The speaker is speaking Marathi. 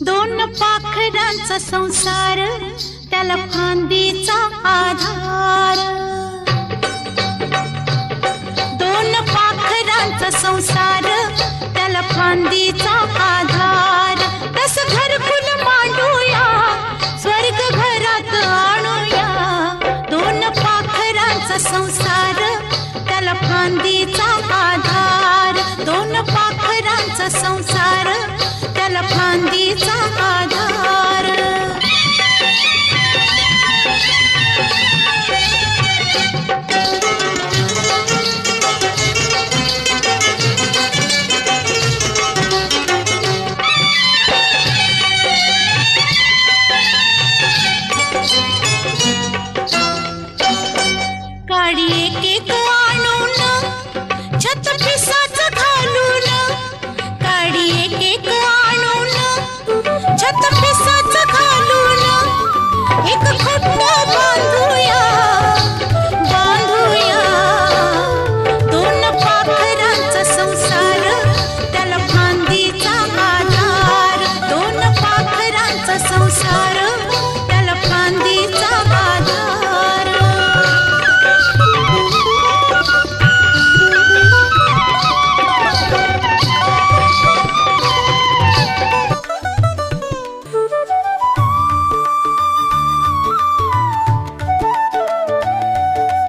दोन पाखरांचा संसार, त्याला फांदीचा आधार. दोन पाखरांचा संसार, त्याला फांदीचा आधार. तस घरकुल मांडूया, स्वर्ग घरात आणूया. दोन पाखरांचा संसार, त्याला फांदीचा आधार. दोन पाखरांचा संसार, त्याला फांदीचा आधार.